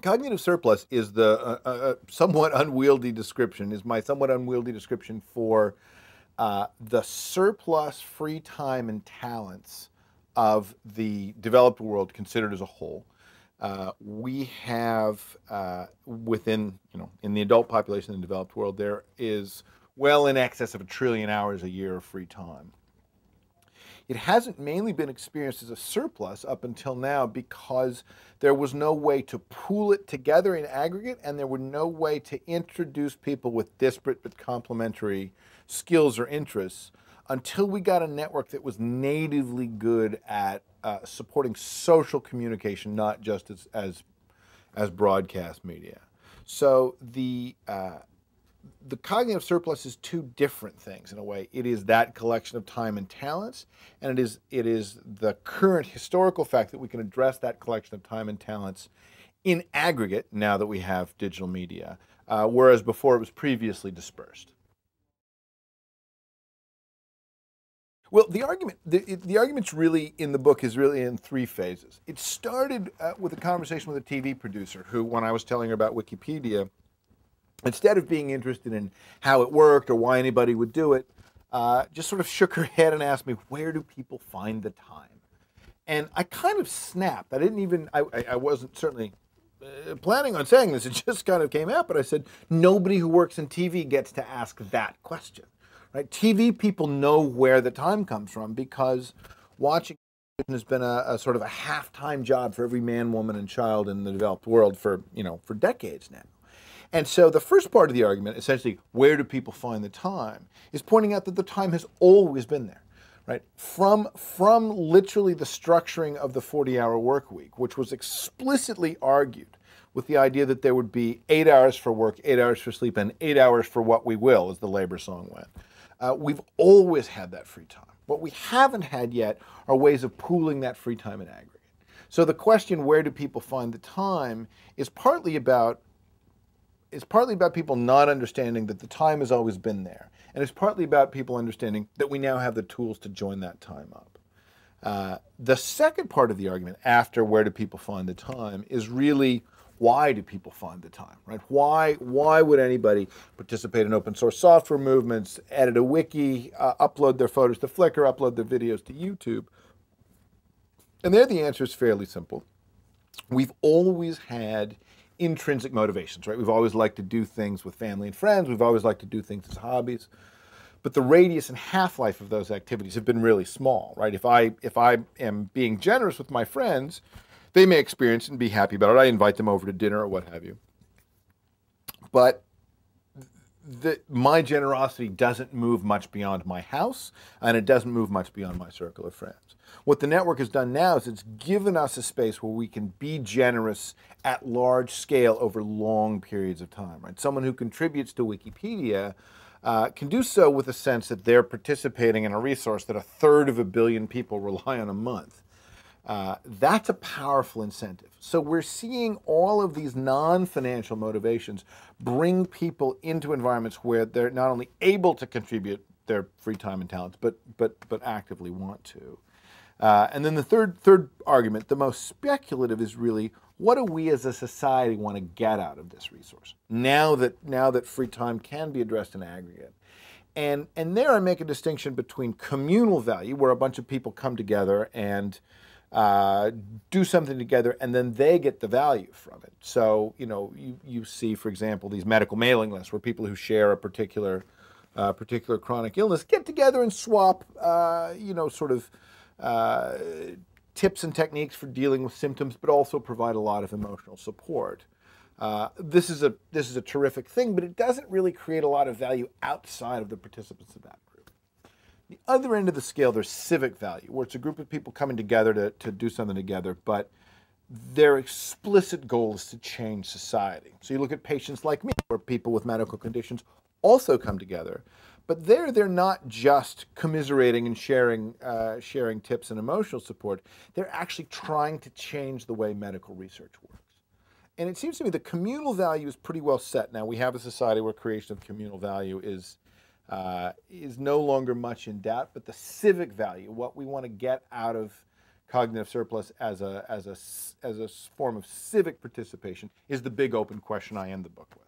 Cognitive surplus is the somewhat unwieldy description, is my somewhat unwieldy description for the surplus free time and talents of the developed world considered as a whole. We have within, in the adult population in the developed world, there is well in excess of 1 trillion hours a year of free time. It hasn't mainly been experienced as a surplus up until now because there was no way to pool it together in aggregate, and there was no way to introduce people with disparate but complementary skills or interests until we got a network that was natively good at supporting social communication, not just as broadcast media. So the cognitive surplus is two different things in a way. It is that collection of time and talents, and it is the current historical fact that we can address that collection of time and talents in aggregate now that we have digital media, whereas before it was previously dispersed. Well, the argument's really in the book is really in three phases. It started with a conversation with a TV producer who, when I was telling her about Wikipedia, instead of being interested in how it worked or why anybody would do it, just sort of shook her head and asked me, where do people find the time? And I kind of snapped. I wasn't certainly planning on saying this. It just kind of came out, but I said, nobody who works in TV gets to ask that question, right? TV people know where the time comes from because watching has been a sort of a half-time job for every man, woman, and child in the developed world for decades now. And so the first part of the argument, essentially, where do people find the time, is pointing out that the time has always been there, right? From literally the structuring of the 40-hour work week, which was explicitly argued with the idea that there would be 8 hours for work, 8 hours for sleep, and 8 hours for what we will, as the labor song went. We've always had that free time. What we haven't had yet are ways of pooling that free time in aggregate. So the question, where do people find the time, is partly about people not understanding that the time has always been there. And it's partly about people understanding that we now have the tools to join that time up. The second part of the argument, after where do people find the time, is really why do people find the time, right? Why would anybody participate in open source software movements, edit a wiki, upload their photos to Flickr, upload their videos to YouTube? And there the answer is fairly simple. We've always had intrinsic motivations, right? We've always liked to do things with family and friends. We've always liked to do things as hobbies. But the radius and half-life of those activities have been really small, right? If I am being generous with my friends, they may experience and be happy about it. I invite them over to dinner or what have you. But my generosity doesn't move much beyond my house, and it doesn't move much beyond my circle of friends. What the network has done now is it's given us a space where we can be generous at large scale over long periods of time. Right? Someone who contributes to Wikipedia can do so with a sense that they're participating in a resource that 1/3 of a billion people rely on a month. That's a powerful incentive. So we're seeing all of these non-financial motivations bring people into environments where they're not only able to contribute their free time and talents, but actively want to. And then the third argument, the most speculative, is really, what do we as a society want to get out of this resource now that free time can be addressed in aggregate? And there I make a distinction between communal value, where a bunch of people come together and do something together, and then they get the value from it. So, you see, for example, these medical mailing lists where people who share a particular chronic illness get together and swap, tips and techniques for dealing with symptoms, but also provide a lot of emotional support. This is a terrific thing, but it doesn't really create a lot of value outside of the participants of that group. The other end of the scale, there's civic value, where it's a group of people coming together to do something together, but their explicit goal is to change society. So you look at patients like me, where people with medical conditions also come together, but they're not just commiserating and sharing tips and emotional support. They're actually trying to change the way medical research works. And it seems to me the communal value is pretty well set now. We have a society where creation of communal value is no longer much in doubt, but the civic value, what we want to get out of cognitive surplus as a form of civic participation is the big open question I end the book with.